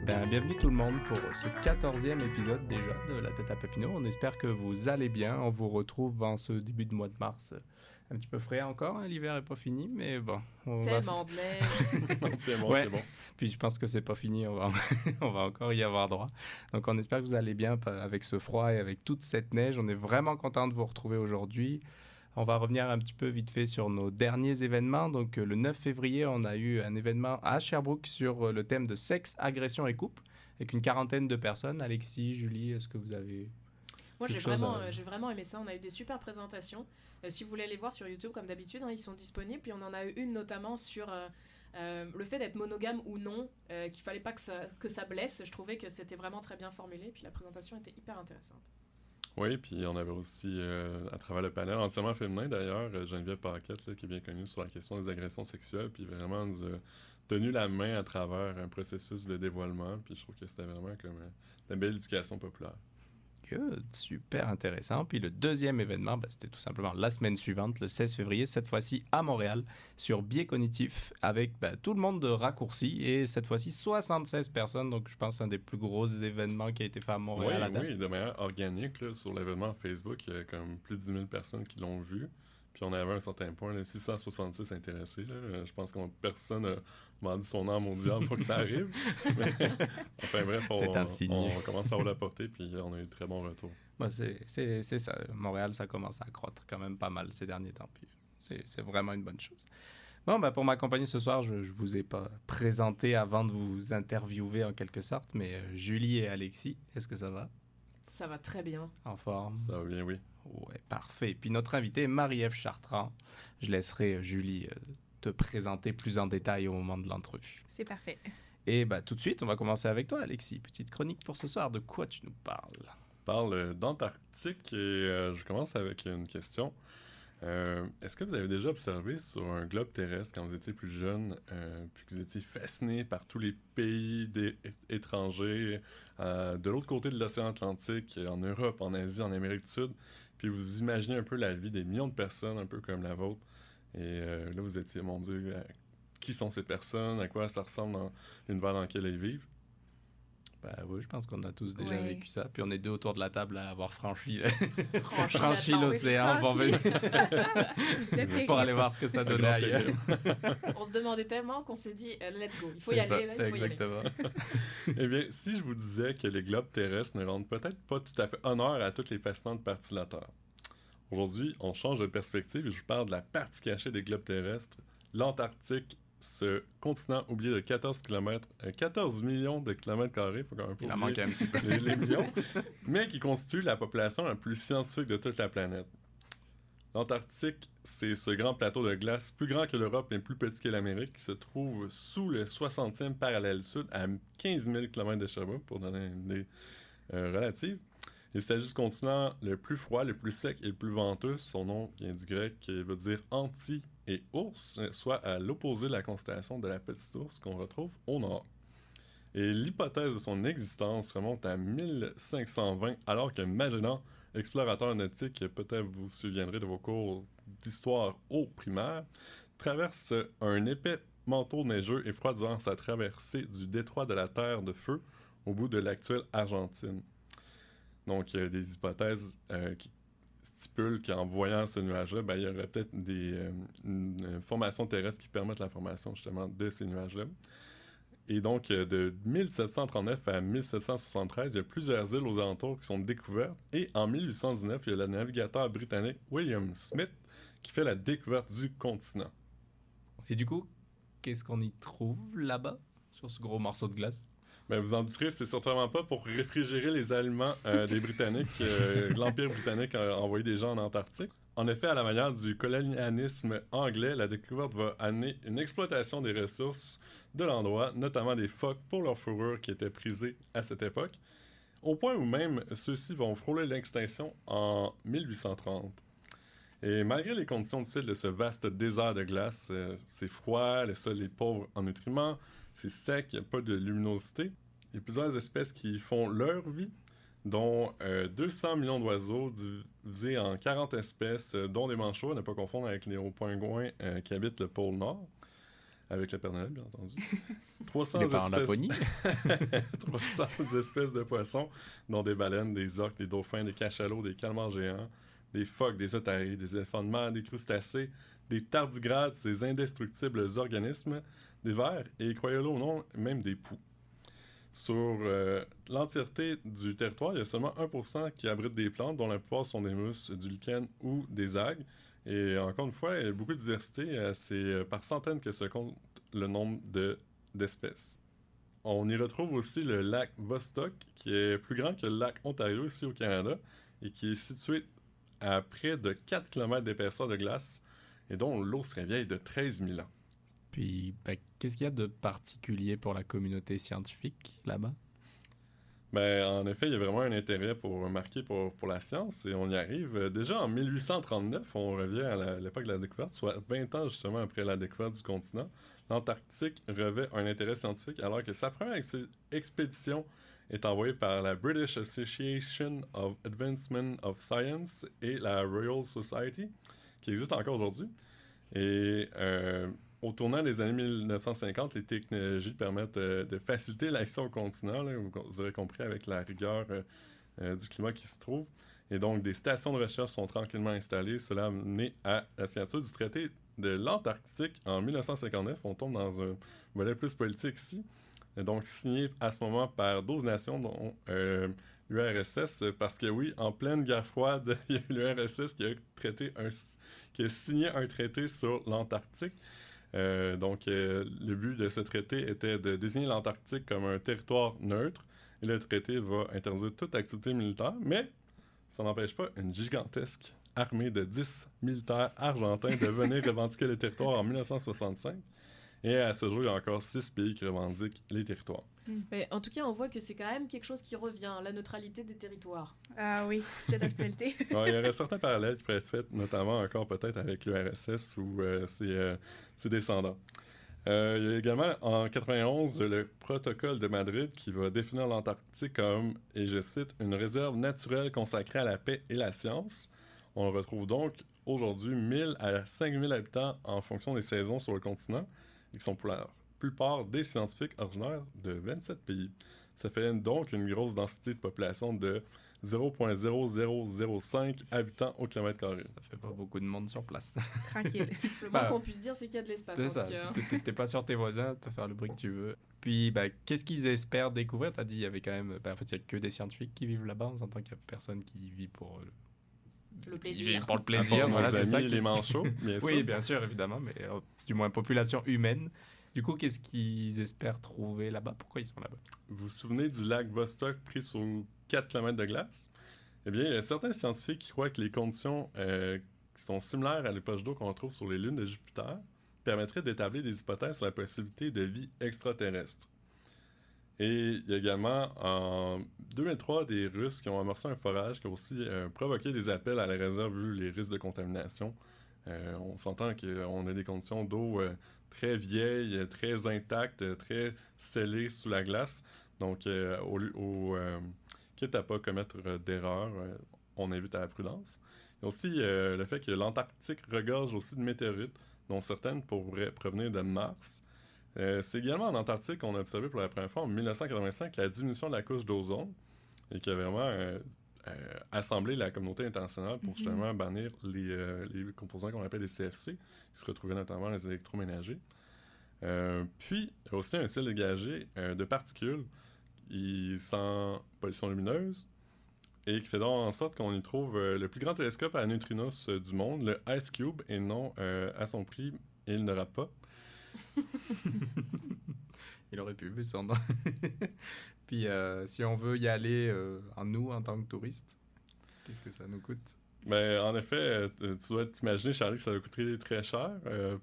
Bienvenue tout le monde pour ce 14e épisode déjà de La Tête à Papineau. On espère que vous allez bien. On vous retrouve en ce début de mois de mars. Un petit peu frais encore, hein, l'hiver n'est pas fini, mais bon. Tellement de neige. C'est bon, Ouais. c'est bon. Puis je pense que c'est pas fini, on va encore y avoir droit. Donc on espère que vous allez bien avec ce froid et avec toute cette neige. On est vraiment content de vous retrouver aujourd'hui. On va revenir un petit peu vite fait sur nos derniers événements. Donc, le 9 février, on a eu un événement à Sherbrooke sur le thème de sexe, agression et couple, avec une quarantaine de personnes. Alexis, Julie, est-ce que vous avez... Moi, j'ai quelque chose vraiment aimé ça. On a eu des super présentations. Si vous voulez les voir sur YouTube, comme d'habitude, hein, ils sont disponibles. Puis on en a eu une notamment sur le fait d'être monogame ou non, qu'il fallait pas que ça blesse. Je trouvais que c'était vraiment très bien formulé. Puis la présentation était hyper intéressante. Oui, puis on avait aussi, à travers le panel entièrement féminin d'ailleurs, Geneviève Paquette, là, qui est bien connue sur la question des agressions sexuelles, puis vraiment nous a tenu la main à travers un processus de dévoilement, puis je trouve que c'était vraiment comme une belle éducation populaire. Good, super intéressant. Puis le deuxième événement, c'était tout simplement la semaine suivante, le 16 février, cette fois-ci à Montréal, sur Biais Cognitif, avec tout le monde de raccourci, et cette fois-ci 76 personnes, donc je pense que c'est un des plus gros événements qui a été fait à Montréal à date. Oui, de manière organique, là, sur l'événement Facebook, il y a comme plus de 10 000 personnes qui l'ont vu. Puis on avait un certain point, là, 666 intéressés. Là. Je pense que personne n'a demandé son âme au diable pour que ça arrive. Mais, enfin bref, on commence à avoir la portée, puis on a eu de très bons retours. Bah, c'est ça. Montréal, ça commence à croître quand même pas mal ces derniers temps. Puis c'est vraiment une bonne chose. Bon, pour m'accompagner ce soir, je ne vous ai pas présenté avant de vous interviewer en quelque sorte, mais Julie et Alexis, est-ce que ça va? Ça va très bien. En forme? Ça va bien, oui. Ouais, parfait. Et puis notre invitée, Marie-Ève Chartrand. Je laisserai Julie te présenter plus en détail au moment de l'entrevue. C'est parfait. Et tout de suite, on va commencer avec toi, Alexis. Petite chronique pour ce soir. De quoi tu nous parles? Je parle d'Antarctique et je commence avec une question. Est-ce que vous avez déjà observé sur un globe terrestre, quand vous étiez plus jeune, puis que vous étiez fasciné par tous les pays étrangers, de l'autre côté de l'océan Atlantique, en Europe, en Asie, en Amérique du Sud, puis vous imaginez un peu la vie des millions de personnes, un peu comme la vôtre, et là vous étiez, mon Dieu, qui sont ces personnes, à quoi ça ressemble dans l'univers dans lequel elles vivent? Oui, je pense qu'on a tous déjà Ouais. vécu ça. Puis on est deux autour de la table à avoir franchi Franchi l'océan pour venir Le pour aller voir ce que ça donnait ailleurs. On se demandait tellement qu'on s'est dit, let's go. Il faut C'est y ça, aller. Là, il faut y aller. exactement. Eh bien, si je vous disais que les globes terrestres ne rendent peut-être pas tout à fait honneur à toutes les fascinantes parties de la Terre. Aujourd'hui, on change de perspective et je vous parle de la partie cachée des globes terrestres, l'Antarctique, ce continent oublié de 14 millions de kilomètres carrés, faut quand même pas Il en oublier manque un petit peu. les millions, mais qui constitue la population la plus scientifique de toute la planète. L'Antarctique, c'est ce grand plateau de glace plus grand que l'Europe et plus petit que l'Amérique qui se trouve sous le 60e parallèle sud à 15 000 km de Sherbrooke, pour donner une idée relative. Il s'agit du continent le plus froid, le plus sec et le plus venteux. Son nom vient du grec qui veut dire anti et ours, soit à l'opposé de la constellation de la petite ours qu'on retrouve au nord. Et l'hypothèse de son existence remonte à 1520, alors que Magellan, explorateur nautique, peut-être vous vous souviendrez de vos cours d'histoire au primaire, traverse un épais manteau neigeux et froid durant sa traversée du détroit de la Terre de Feu au bout de l'actuelle Argentine. Donc, il y a des hypothèses qui stipulent qu'en voyant ce nuage-là, il y aurait peut-être une formation terrestre qui permette la formation justement de ces nuages-là. Et donc, de 1739 à 1773, il y a plusieurs îles aux alentours qui sont découvertes. Et en 1819, il y a le navigateur britannique William Smith qui fait la découverte du continent. Et du coup, qu'est-ce qu'on y trouve là-bas, sur ce gros morceau de glace? Ben, vous en douterez, c'est certainement pas pour réfrigérer les aliments des Britanniques. L'Empire britannique a envoyé des gens en Antarctique. En effet, à la manière du colonialisme anglais, la découverte va amener une exploitation des ressources de l'endroit, notamment des phoques pour leur fourrure qui était prisée à cette époque, au point où même ceux-ci vont frôler l'extinction en 1830. Et malgré les conditions difficiles de ce vaste désert de glace, c'est froid, le sol est pauvre en nutriments, c'est sec, il n'y a pas de luminosité. Il y a plusieurs espèces qui font leur vie, dont 200 millions d'oiseaux divisés en 40 espèces, dont des manchots, à ne pas confondre avec les hauts pingouins qui habitent le pôle Nord. avec le Père Noël, bien entendu. 300 Les parents de la espèces... poignée. 300 espèces de poissons, dont des baleines, des orques, des dauphins, des cachalots, des calmars géants, des phoques, des otaries, des éléphants de mer, des crustacés, des tardigrades, ces indestructibles organismes, des vers et, croyez-le ou non, même des poux. Sur l'entièreté du territoire, il y a seulement 1% qui abrite des plantes, dont la plupart sont des mousses, du lichen ou des algues. Et encore une fois, il y a beaucoup de diversité. C'est par centaines que se compte le nombre d'espèces. On y retrouve aussi le lac Vostok, qui est plus grand que le lac Ontario ici au Canada, et qui est situé à près de 4 km d'épaisseur de glace, et dont l'eau serait vieille de 13 000 ans. Puis, qu'est-ce qu'il y a de particulier pour la communauté scientifique là-bas? Ben, en effet, il y a vraiment un intérêt marqué pour la science, et on y arrive. Déjà en 1839, on revient à l'époque de la découverte, soit 20 ans justement après la découverte du continent. L'Antarctique revêt un intérêt scientifique alors que sa première expédition est envoyée par la British Association of Advancement of Science et la Royal Society, qui existe encore aujourd'hui. Et au tournant des années 1950, les technologies permettent de faciliter l'accès au continent, là, vous aurez compris, avec la rigueur du climat qui se trouve. Et donc, des stations de recherche sont tranquillement installées. Cela a mené à la signature du traité de l'Antarctique en 1959. On tombe dans un volet plus politique ici. Et donc, signé à ce moment par 12 nations, dont l'URSS, parce que oui, en pleine guerre froide, il y a l'URSS qui a signé un traité sur l'Antarctique. Donc, le but de ce traité était de désigner l'Antarctique comme un territoire neutre, et le traité va interdire toute activité militaire, mais ça n'empêche pas une gigantesque armée de 10 militaires argentins de venir revendiquer le territoire en 1965. Et à ce jour, il y a encore 6 pays qui revendiquent les territoires. Mais en tout cas, on voit que c'est quand même quelque chose qui revient, la neutralité des territoires. Ah oui, sujet d'actualité. Ouais, il y aurait certains parallèles qui pourraient être faits, notamment encore peut-être avec l'URSS ou ses descendants. Il y a également en 91 le protocole de Madrid qui va définir l'Antarctique comme, et je cite, une réserve naturelle consacrée à la paix et la science. On retrouve donc aujourd'hui 1000 à 5000 habitants en fonction des saisons sur le continent, et qui sont pour la plupart des scientifiques originaires de 27 pays. Ça fait donc une grosse densité de population de 0,0005 habitants au kilomètre carré. Ça fait pas beaucoup de monde sur place. Tranquille. Le moins qu'on puisse dire, c'est qu'il y a de l'espace, C'est en ça, tout cas. t'es pas sur tes voisins, tu peux faire le bruit que tu veux. Puis, qu'est-ce qu'ils espèrent découvrir? T'as dit, il y avait quand même... en fait, il y a que des scientifiques qui vivent là-bas. On s'entend qu'il y a personne qui vit pour... Le Ils plaisir. vivent pour le À plaisir, part voilà, nos c'est ça. amis, les manchots, bien sûr. Oui, bien sûr, évidemment, mais du moins population humaine. Du coup, qu'est-ce qu'ils espèrent trouver là-bas? Pourquoi ils sont là-bas? Vous vous souvenez du lac Vostok pris sur 4 km de glace? Eh bien, il y a certains scientifiques qui croient que les conditions qui sont similaires à les poches d'eau qu'on trouve sur les lunes de Jupiter permettraient d'établir des hypothèses sur la possibilité de vie extraterrestre. Et il y a également, en 2003, des Russes qui ont amorcé un forage qui a aussi provoqué des appels à la réserve vu les risques de contamination. On s'entend qu'on a des conditions d'eau très vieilles, très intactes, très scellées sous la glace. Donc, quitte à ne pas commettre d'erreurs, on invite à la prudence. Il y a aussi le fait que l'Antarctique regorge aussi de météorites, dont certaines pourraient provenir de Mars. C'est également en Antarctique qu'on a observé pour la première fois en 1985 la diminution de la couche d'ozone et qui a vraiment assemblé la communauté internationale pour justement bannir les composants qu'on appelle les CFC, qui se retrouvaient notamment les électroménagers. Puis, il y a aussi un ciel dégagé de particules sans pollution lumineuse et qui fait donc en sorte qu'on y trouve le plus grand télescope à neutrinos du monde, le IceCube, et non à son prix, il ne rate pas. Il aurait pu, vu son nom. Puis, si on veut y aller en tant que touriste, qu'est-ce que ça nous coûte? Ben, en effet, tu dois t'imaginer, Charlie, que ça va coûter très cher.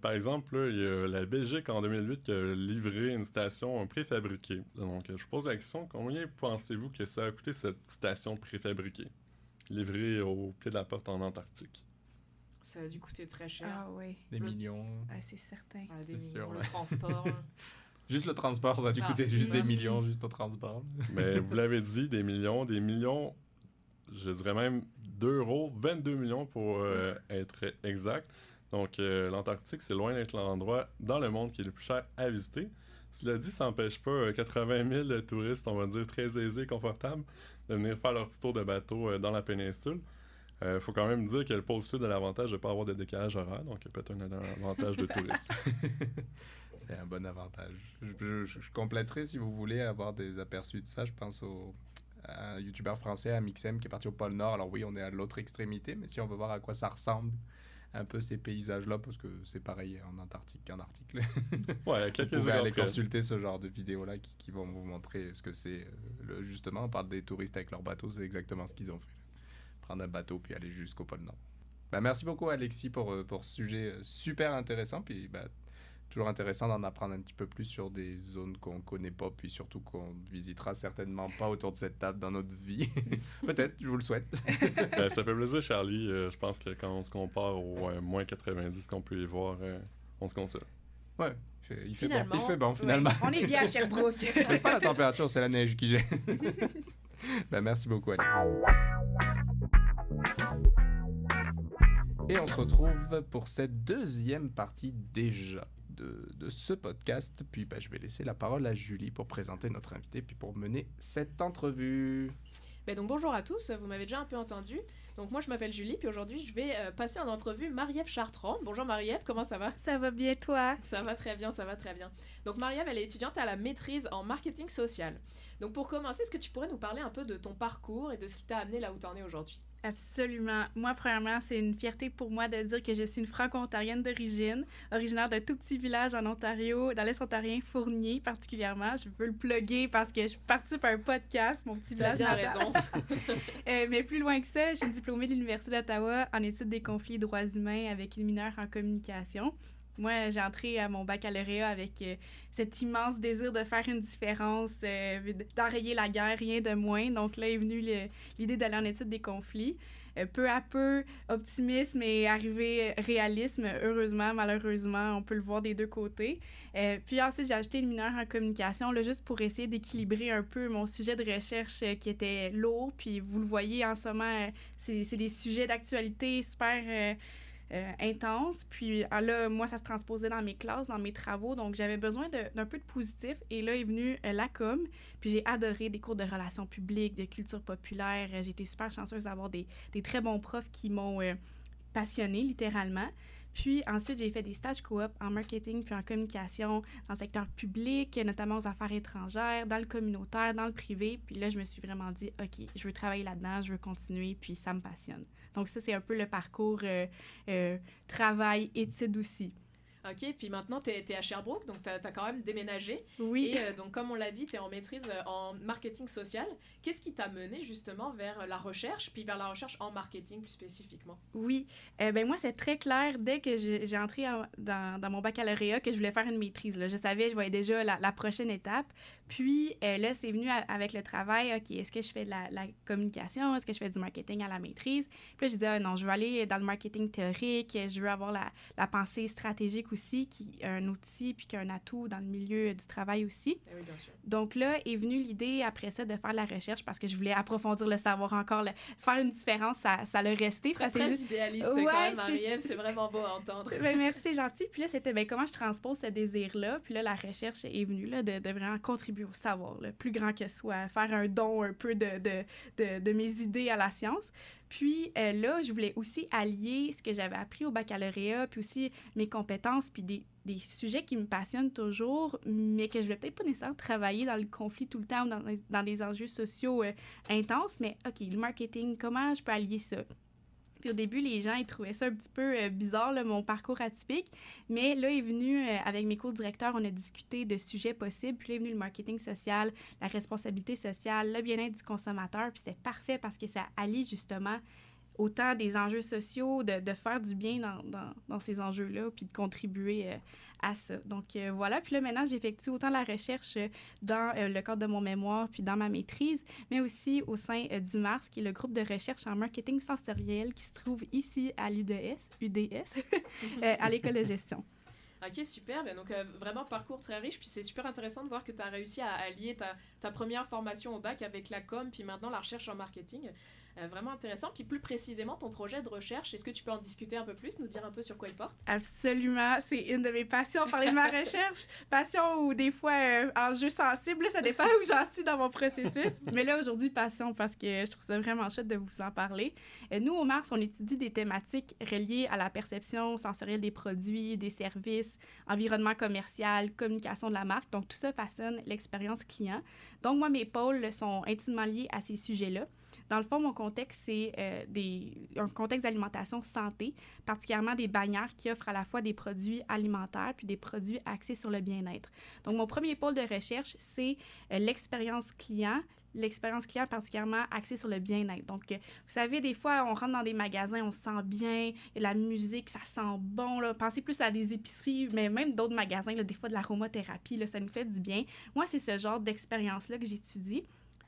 Par exemple, là, il y a la Belgique en 2008 qui a livré une station préfabriquée. Donc, je vous pose la question, combien pensez-vous que ça a coûté cette station préfabriquée, livrée au pied de la porte en Antarctique? Ça a dû coûter très cher. Ah oui. Des millions. Ah, c'est certain. Ah, des c'est millions, sûr, le ouais. transport. Juste le transport, ça a dû coûter c'est juste ça. des millions, juste au transport. Mais vous l'avez dit, des millions, je dirais même 2 €, 22 millions pour être exact. Donc, l'Antarctique, c'est loin d'être l'endroit dans le monde qui est le plus cher à visiter. Cela dit, ça n'empêche pas 80 000 touristes, on va dire très aisés, confortables, de venir faire leur petit tour de bateau dans la péninsule. Il faut quand même dire que le pôle sud a l'avantage de ne pas avoir de décalage horaire, donc peut-être un avantage de tourisme. C'est un bon avantage. Je compléterai, si vous voulez avoir des aperçus de ça, je pense à un youtubeur français, Amixem, qui est parti au pôle Nord. Alors oui, on est à l'autre extrémité, mais si on veut voir à quoi ça ressemble, un peu ces paysages-là, parce que c'est pareil en Antarctique qu'en Arctique. Ouais, quelques vous pouvez aller exemples. consulter ce genre de vidéos-là qui vont vous montrer ce que c'est. Justement, on parle des touristes avec leur bateau, c'est exactement ce qu'ils ont fait. Prendre un bateau puis aller jusqu'au pôle Nord. Merci beaucoup, Alexis, pour ce sujet super intéressant. Puis toujours intéressant d'en apprendre un petit peu plus sur des zones qu'on ne connaît pas, puis surtout qu'on visitera certainement pas autour de cette table dans notre vie. Peut-être, je vous le souhaite. Ça fait plaisir, Charlie. Je pense que quand on se compare au moins 90 qu'on peut y voir, on se console. Ouais, il fait bon finalement. Ouais, on est bien à Sherbrooke. Mais c'est pas la température, c'est la neige qui gêne. Merci beaucoup, Alex. Et on se retrouve pour cette deuxième partie déjà de ce podcast. Puis je vais laisser la parole à Julie pour présenter notre invité puis pour mener cette entrevue. Donc bonjour à tous, vous m'avez déjà un peu entendu. Donc moi je m'appelle Julie, puis aujourd'hui je vais passer en entrevue Marie-Ève Chartrand. Bonjour Marie-Ève, comment ça va? Ça va bien toi? Ça va très bien, ça va très bien. Donc Marie-Ève, elle est étudiante à la maîtrise en marketing social. Donc pour commencer, est-ce que tu pourrais nous parler un peu de ton parcours et de ce qui t'a amené là où t'en es aujourd'hui? Absolument. Moi, premièrement, c'est une fierté pour moi de dire que je suis une franco-ontarienne d'origine, originaire d'un tout petit village en Ontario, dans l'Est ontarien, Fournier particulièrement. Je veux le plugger parce que je participe à un podcast, mon petit village. T'as bien raison. Mais plus loin que ça, je suis diplômée de l'Université d'Ottawa en études des conflits et droits humains avec une mineure en communication. Moi, j'ai entré à mon baccalauréat avec cet immense désir de faire une différence, d'enrayer la guerre, rien de moins. Donc là est venue l'idée d'aller en études des conflits. Peu à peu, optimisme et arrivé réalisme. Heureusement, malheureusement, on peut le voir des deux côtés. Puis ensuite, j'ai ajouté une mineure en communication, là, juste pour essayer d'équilibrer un peu mon sujet de recherche qui était lourd. Puis vous le voyez en ce moment, c'est des sujets d'actualité super... intense. Puis là, moi, ça se transposait dans mes classes, dans mes travaux. Donc, j'avais besoin d'un peu de positif. Et là est venue la com. Puis j'ai adoré des cours de relations publiques, de culture populaire. J'ai été super chanceuse d'avoir des très bons profs qui m'ont passionnée, littéralement. Puis ensuite, j'ai fait des stages coop en marketing puis en communication dans le secteur public, notamment aux affaires étrangères, dans le communautaire, dans le privé. Puis là, je me suis vraiment dit, OK, je veux travailler là-dedans, je veux continuer, puis ça me passionne. Donc ça, c'est un peu le parcours travail, études aussi. OK, puis maintenant, t'es à Sherbrooke, donc t'as quand même déménagé. Oui. Et donc, comme on l'a dit, t'es en maîtrise en marketing social. Qu'est-ce qui t'a mené justement vers la recherche, puis vers la recherche en marketing plus spécifiquement? Oui. Moi, c'est très clair dès que j'ai entré dans mon baccalauréat que je voulais faire une maîtrise. Là. Je savais, je voyais déjà la prochaine étape. Puis là, c'est venu avec le travail. OK, est-ce que je fais de la communication? Est-ce que je fais du marketing à la maîtrise? Puis là, je disais, non, je veux aller dans le marketing théorique. Je veux avoir la pensée stratégique aussi, qui est un outil puis qui est un atout dans le milieu du travail aussi. Oui, bien sûr. Donc là est venue l'idée après ça de faire de la recherche parce que je voulais approfondir le savoir encore. Faire une différence, ça l'a resté. Très juste... idéaliste quand même, Marie-Ève. C'est vraiment beau à entendre. Merci, c'est gentil. Puis là, c'était comment je transpose ce désir-là. Puis là, la recherche est venue là, de vraiment contribuer au savoir, là, plus grand que soi, faire un don un peu de mes idées à la science. Puis là, je voulais aussi allier ce que j'avais appris au baccalauréat, puis aussi mes compétences, puis des sujets qui me passionnent toujours, mais que je ne vais peut-être pas nécessairement travailler dans le conflit tout le temps ou dans des enjeux sociaux intenses. Mais OK, le marketing, comment je peux allier ça? Puis au début, les gens, ils trouvaient ça un petit peu bizarre, là, mon parcours atypique. Mais là est venu, avec mes co-directeurs, on a discuté de sujets possibles. Puis là est venu le marketing social, la responsabilité sociale, le bien-être du consommateur. Puis c'était parfait parce que ça allie justement autant des enjeux sociaux, de faire du bien dans ces enjeux-là, puis de contribuer à ça. Donc voilà, puis là maintenant j'effectue autant la recherche dans le cadre de mon mémoire, puis dans ma maîtrise, mais aussi au sein du MARS, qui est le groupe de recherche en marketing sensoriel qui se trouve ici à l'UDS, à l'école de gestion. OK, super. Donc, vraiment, parcours très riche. Puis c'est super intéressant de voir que tu as réussi à allier ta première formation au bac avec la com, puis maintenant la recherche en marketing. Vraiment intéressant. Puis plus précisément, ton projet de recherche, est-ce que tu peux en discuter un peu plus, nous dire un peu sur quoi il porte? Absolument, c'est une de mes passions, parler de ma recherche. Passion ou des fois enjeu sensible, ça dépend où j'en suis dans mon processus. Mais là, aujourd'hui, passion parce que je trouve ça vraiment chouette de vous en parler. Nous, au Mars, on étudie des thématiques reliées à la perception sensorielle des produits, des services, environnement commercial, communication de la marque. Donc, tout ça façonne l'expérience client. Donc, moi, mes pôles sont intimement liés à ces sujets-là. Dans le fond, mon contexte, c'est un contexte d'alimentation santé, particulièrement des bannières qui offrent à la fois des produits alimentaires puis des produits axés sur le bien-être. Donc, mon premier pôle de recherche, c'est l'expérience client particulièrement axée sur le bien-être. Donc, vous savez, des fois, on rentre dans des magasins, on se sent bien, il y a de la musique, ça sent bon. Là. Pensez plus à des épiceries, mais même d'autres magasins, là, des fois de l'aromathérapie, là, ça nous fait du bien. Moi, c'est ce genre d'expérience-là que j'étudie.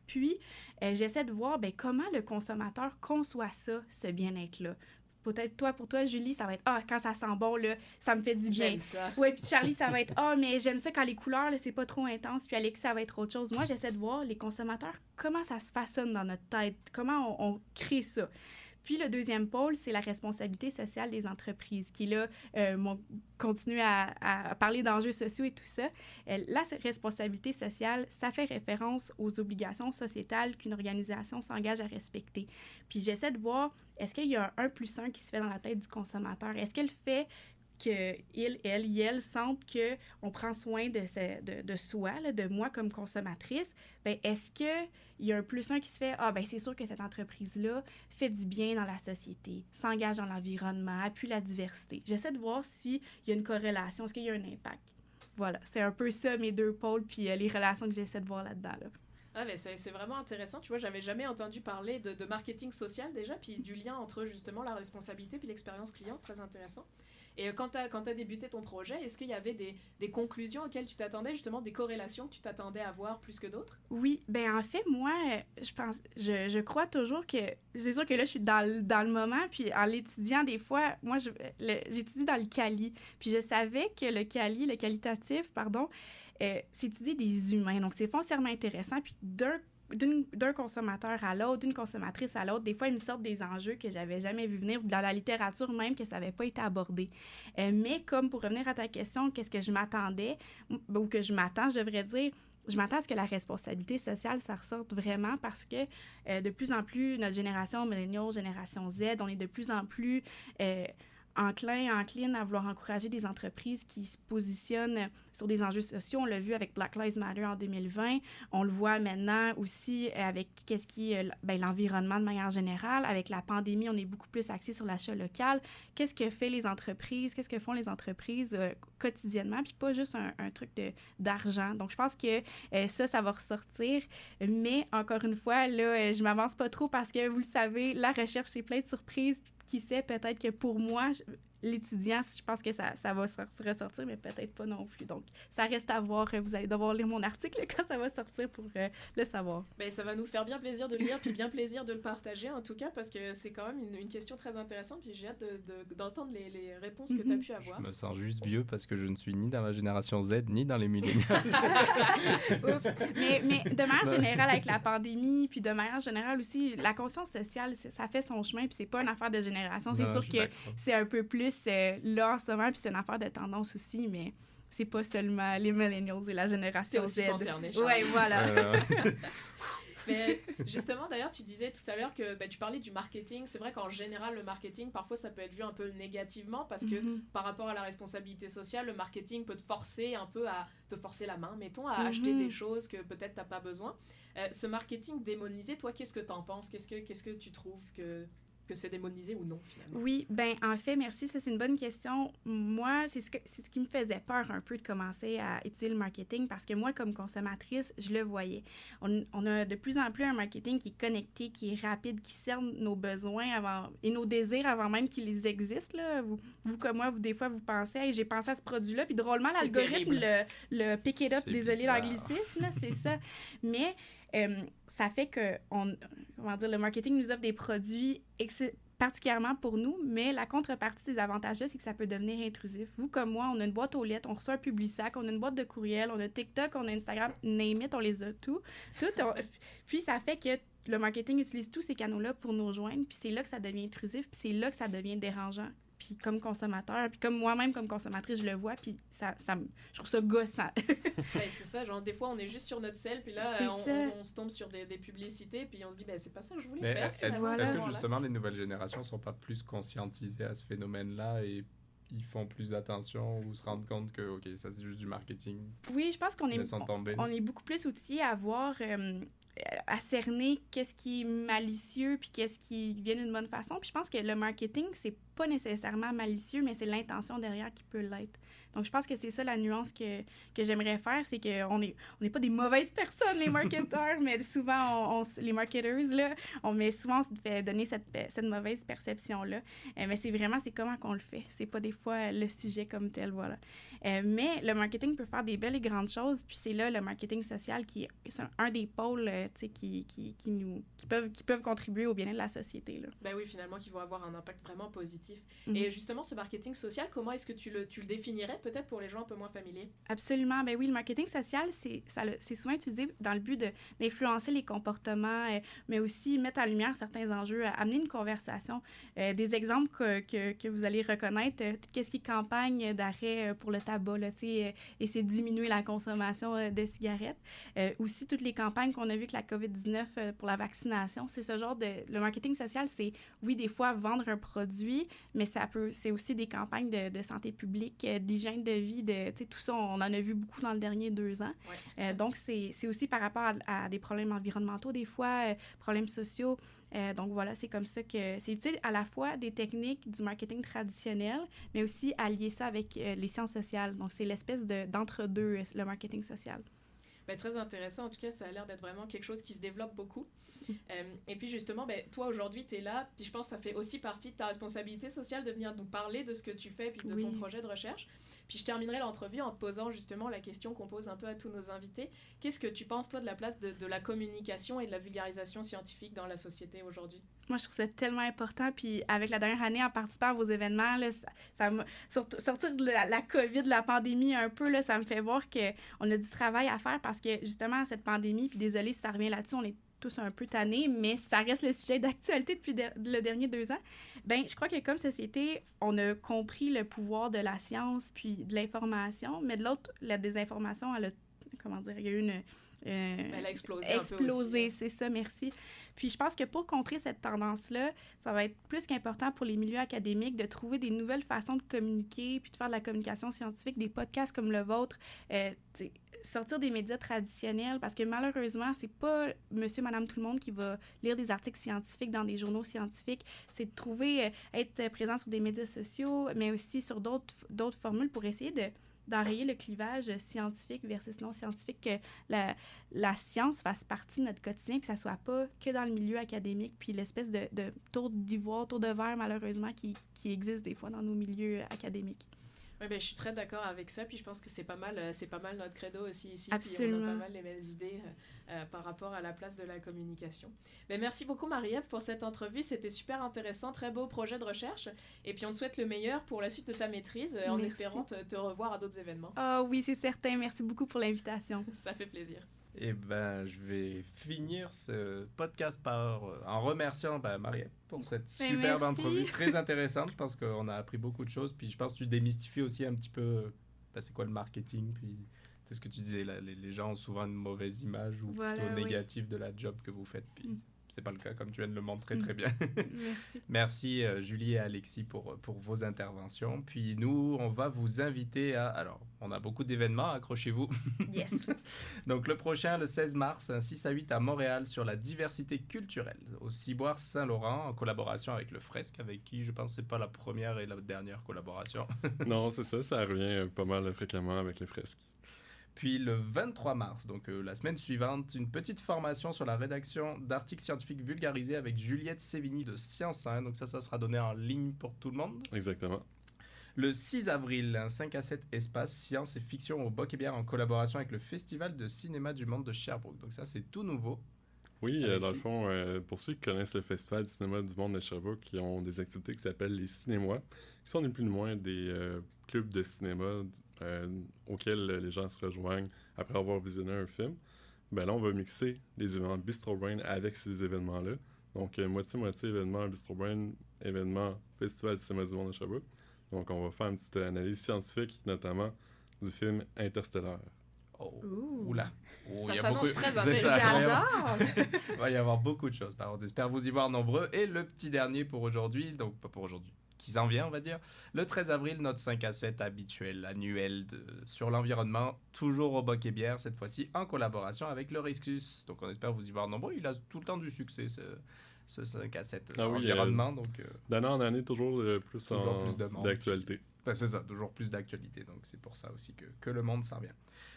Puis, j'essaie de voir comment le consommateur conçoit ça, ce bien-être-là. Peut-être pour toi, Julie, ça va être « Ah, quand ça sent bon, là, ça me fait du bien. » J'aime ça. Oui, puis Charlie, ça va être « Ah, mais j'aime ça quand les couleurs, là, c'est pas trop intense. » Puis Alexis, ça va être autre chose. Moi, j'essaie de voir les consommateurs, comment ça se façonne dans notre tête, comment on crée ça. Puis le deuxième pôle, c'est la responsabilité sociale des entreprises, qui là, continue à parler d'enjeux sociaux et tout ça. La responsabilité sociale, ça fait référence aux obligations sociétales qu'une organisation s'engage à respecter. Puis j'essaie de voir, est-ce qu'il y a un 1+1 qui se fait dans la tête du consommateur? Est-ce qu'elle fait qu'elle sentent qu'on prend soin de soi, là, de moi comme consommatrice, bien, est-ce qu'il y a un +1 qui se fait, c'est sûr que cette entreprise-là fait du bien dans la société, s'engage dans l'environnement, appuie la diversité. J'essaie de voir s'il y a une corrélation, est-ce qu'il y a un impact. Voilà, c'est un peu ça, mes deux pôles, puis les relations que j'essaie de voir là-dedans, là. Ah, mais c'est vraiment intéressant. Tu vois, j'avais jamais entendu parler de marketing social déjà, puis du lien entre justement la responsabilité puis l'expérience client, très intéressant. Et quand tu as débuté ton projet, est-ce qu'il y avait des conclusions auxquelles tu t'attendais, justement des corrélations que tu t'attendais à voir plus que d'autres? Oui, en fait, moi, je crois toujours que, c'est sûr que là, je suis dans le moment, puis en l'étudiant, des fois, moi, j'étudie dans le quali, puis je savais que le qualitatif, c'est étudier des humains, donc c'est foncièrement intéressant, puis d'un consommateur à l'autre, d'une consommatrice à l'autre, des fois, ils me sortent des enjeux que j'avais jamais vu venir, ou dans la littérature même, que ça n'avait pas été abordé. Mais comme pour revenir à ta question, qu'est-ce que je m'attendais, ou que je m'attends, je devrais dire, je m'attends à ce que la responsabilité sociale, ça ressorte vraiment parce que de plus en plus, notre génération millennial, génération Z, on est de plus en plus encline à vouloir encourager des entreprises qui se positionnent sur des enjeux sociaux. On l'a vu avec Black Lives Matter en 2020. On le voit maintenant aussi avec qu'est-ce qui est l'environnement de manière générale. Avec la pandémie, on est beaucoup plus axé sur l'achat local. Qu'est-ce que font les entreprises quotidiennement, puis pas juste un truc d'argent. Donc, je pense que ça va ressortir. Mais, encore une fois, là, je m'avance pas trop parce que, vous le savez, la recherche, c'est plein de surprises. Qui sait, peut-être que pour moi, l'étudiant, je pense que ça va ressortir, mais peut-être pas non plus. Donc, ça reste à voir. Vous allez devoir lire mon article quand ça va sortir pour le savoir. Ben, ça va nous faire bien plaisir de le lire, puis bien plaisir de le partager, en tout cas, parce que c'est quand même une question très intéressante, puis j'ai hâte d'entendre les réponses que tu as pu avoir. Je me sens juste vieux parce que je ne suis ni dans la génération Z, ni dans les millénials. Oups! Mais de manière générale, avec la pandémie, puis de manière générale aussi, la conscience sociale, ça fait son chemin, puis c'est pas une affaire de génération. C'est sûr que c'est un peu plus là en ce moment, puis c'est une affaire de tendance aussi, mais c'est pas seulement les millennials et la génération Z. C'est aussi concerné, Charles. Ouais, voilà. Mais justement, d'ailleurs, tu disais tout à l'heure que tu parlais du marketing. C'est vrai qu'en général, le marketing, parfois, ça peut être vu un peu négativement parce que par rapport à la responsabilité sociale, le marketing peut te forcer un peu à te forcer la main, mettons, à acheter des choses que peut-être t'as pas besoin. Ce marketing démonisé, toi, qu'est-ce que t'en penses? Qu'est-ce que tu trouves que c'est démonisé ou non, finalement? Oui, en fait, merci, ça c'est une bonne question. Moi, c'est ce qui me faisait peur un peu de commencer à étudier le marketing parce que moi, comme consommatrice, je le voyais. On a de plus en plus un marketing qui est connecté, qui est rapide, qui cerne nos besoins et nos désirs avant même qu'ils existent. Là. Vous comme moi, des fois, vous pensez, hey, j'ai pensé à ce produit-là, puis drôlement, l'algorithme le pick it up, désolé l'anglicisme, c'est ça. Mais ça fait que le marketing nous offre des produits particulièrement pour nous, mais la contrepartie des avantages-là, c'est que ça peut devenir intrusif. Vous, comme moi, on a une boîte aux lettres, on reçoit un Publisac, on a une boîte de courriel, on a TikTok, on a Instagram, name it, on les a toutes. Puis ça fait que le marketing utilise tous ces canaux-là pour nous rejoindre, puis c'est là que ça devient intrusif, puis c'est là que ça devient dérangeant. Puis comme consommateur, puis comme moi-même comme consommatrice, je le vois, puis je trouve ça gossant. Ben, c'est ça, genre des fois on est juste sur notre selle, puis là on se tombe sur des publicités, puis on se dit ben c'est pas ça que je voulais Mais faire. est-ce finalement, est-ce que voilà. justement les nouvelles générations sont pas plus conscientisées à ce phénomène-là et ils font plus attention ou se rendent compte que ok, ça c'est juste du marketing, Oui, je pense qu'on est, laissons tomber. on est beaucoup plus outillés à voir, à cerner qu'est-ce qui est malicieux puis qu'est-ce qui vient d'une bonne façon. Puis je pense que le marketing, c'est pas nécessairement malicieux, mais c'est l'intention derrière qui peut l'être. Donc, je pense que c'est ça la nuance que j'aimerais faire, c'est qu'on n'est pas des mauvaises personnes, les marketeurs, mais souvent, les marketeurs, là, souvent, on se fait donner cette mauvaise perception-là. Mais c'est comment qu'on le fait. C'est pas des fois le sujet comme tel, voilà. Mais le marketing peut faire des belles et grandes choses, puis c'est là le marketing social qui est un des pôles, tu sais, qui peuvent contribuer au bien-être de la société, là. Ben oui, finalement, qui vont avoir un impact vraiment positif. Mhm. Et justement, ce marketing social, comment est-ce que tu le définirais peut-être pour les gens un peu moins familiers? Absolument. Ben oui, le marketing social, c'est souvent utilisé dans le but d'influencer les comportements, mais aussi mettre en lumière certains enjeux, amener une conversation. Des exemples que vous allez reconnaître, tout ce qui est campagne d'arrêt pour le tabac, là, essayer de diminuer la consommation de cigarettes. Aussi, toutes les campagnes qu'on a vues avec la COVID-19 pour la vaccination, c'est ce genre de... Le marketing social, c'est, oui, des fois, vendre un produit, mais c'est aussi des campagnes de santé publique, d'hygiène de vie, tout ça, on en a vu beaucoup dans les derniers 2 ans. Ouais. Donc, c'est aussi par rapport à des problèmes environnementaux, des fois, problèmes sociaux. Donc, voilà, c'est comme ça que c'est utile à la fois des techniques du marketing traditionnel, mais aussi à lier ça avec les sciences sociales. Donc, c'est l'espèce d'entre-deux, le marketing social. Ben, très intéressant. En tout cas, ça a l'air d'être vraiment quelque chose qui se développe beaucoup. Et puis justement, ben, toi aujourd'hui, tu es là. Puis je pense que ça fait aussi partie de ta responsabilité sociale de venir nous parler de ce que tu fais puis de ton projet de recherche. Puis je terminerai l'entrevue en te posant justement la question qu'on pose un peu à tous nos invités. Qu'est-ce que tu penses, toi, de la place de la communication et de la vulgarisation scientifique dans la société aujourd'hui? Moi, je trouve ça tellement important. Puis avec la dernière année, en participant à vos événements, là, sortir de la COVID, de la pandémie un peu, là, ça me fait voir qu'on a du travail à faire parce que justement, cette pandémie, puis désolé si ça revient là-dessus, on est tous un peu tannés, mais ça reste le sujet d'actualité depuis le dernier 2 ans. Ben, je crois que comme société, on a compris le pouvoir de la science puis de l'information, mais de l'autre, la désinformation, elle a, il y a eu une... elle a explosé un peu aussi. C'est ça, merci. Puis je pense que pour contrer cette tendance-là, ça va être plus qu'important pour les milieux académiques de trouver des nouvelles façons de communiquer puis de faire de la communication scientifique, des podcasts comme le vôtre, sortir des médias traditionnels, parce que malheureusement, c'est pas monsieur, madame, tout le monde qui va lire des articles scientifiques dans des journaux scientifiques. C'est de trouver, être présent sur des médias sociaux, mais aussi sur d'autres formules pour essayer d'enrayer le clivage scientifique versus non scientifique, que la science fasse partie de notre quotidien, que ça soit pas que dans le milieu académique, puis l'espèce de tour d'ivoire, tour de verre, malheureusement, qui existe des fois dans nos milieux académiques. Oui, ben, je suis très d'accord avec ça, puis je pense que c'est pas mal notre credo aussi ici. Absolument. Puis on a pas mal les mêmes idées par rapport à la place de la communication. Ben, merci beaucoup Marie-Ève pour cette entrevue, c'était super intéressant, très beau projet de recherche, et puis on te souhaite le meilleur pour la suite de ta maîtrise, en espérant te revoir à d'autres événements. Ah oui, c'est certain, merci beaucoup pour l'invitation. Ça fait plaisir. Et ben, je vais finir ce podcast en remerciant Marie-Ève pour cette superbe entrevue très intéressante. Je pense qu'on a appris beaucoup de choses. Puis je pense que tu démystifies aussi un petit peu c'est quoi le marketing. Puis c'est ce que tu disais, là, les gens ont souvent une mauvaise image ou plutôt négative de la job que vous faites. Puis c'est pas le cas, comme tu viens de le montrer très bien. Merci. Merci Julie et Alexis pour vos interventions. Puis nous, on va vous inviter à... Alors, on a beaucoup d'événements, accrochez-vous. Yes. Donc le prochain, le 16 mars, 6 à 8 à Montréal, sur la diversité culturelle, au Ciboire Saint-Laurent, en collaboration avec le Fresque, avec qui je pense que c'est pas la première et la dernière collaboration. Non, c'est ça, ça revient pas mal fréquemment avec le Fresque. Puis le 23 mars, donc la semaine suivante, une petite formation sur la rédaction d'articles scientifiques vulgarisés avec Juliette Sévigny de Science 1. Donc ça sera donné en ligne pour tout le monde. Exactement. Le 6 avril, un 5 à 7 espace science et fiction au Boc et Bière en collaboration avec le Festival de cinéma du monde de Sherbrooke. Donc ça, c'est tout nouveau. Oui, dans le fond, pour ceux qui connaissent le Festival du cinéma du monde de Sherbrooke, qui ont des activités qui s'appellent les cinémois, qui sont ni plus ni moins des clubs de cinéma auxquels les gens se rejoignent après avoir visionné un film. ben là, on va mixer les événements Bistro Brain avec ces événements-là. Donc, moitié-moitié événement Bistro Brain, événement Festival du cinéma du monde de Sherbrooke. Donc, on va faire une petite analyse scientifique, notamment du film Interstellar. Oh, Ouh. oula. Oh, Ça il y a s'annonce beaucoup- très C'est intéressant. ça, J'adore! Il va y avoir beaucoup de choses. Par contre, j'espère vous y voir nombreux. Et le petit dernier pour aujourd'hui, donc pas pour aujourd'hui, qui s'en vient, on va dire. Le 13 avril, notre 5 à 7 habituel, annuel sur l'environnement, toujours au Boc et Bière, cette fois-ci en collaboration avec le Riscus. Donc on espère vous y voir nombreux. Il a tout le temps du succès, ce 5 à 7 Ah oui, environnement. Donc, D'année en année, toujours plus de monde. d'actualité. ben, c'est ça, toujours plus d'actualité. Donc c'est pour ça aussi que le monde s'en vient.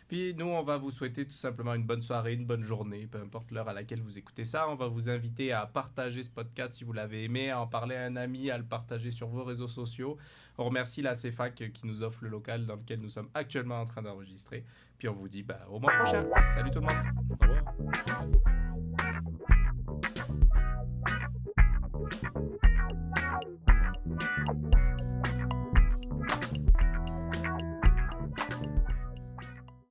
Puis nous, on va vous souhaiter tout simplement une bonne soirée, une bonne journée, peu importe l'heure à laquelle vous écoutez ça. On va vous inviter à partager ce podcast si vous l'avez aimé, à en parler à un ami, à le partager sur vos réseaux sociaux. On remercie la CFAC qui nous offre le local dans lequel nous sommes actuellement en train d'enregistrer. Puis on vous dit au mois prochain. Salut tout le monde. Au revoir.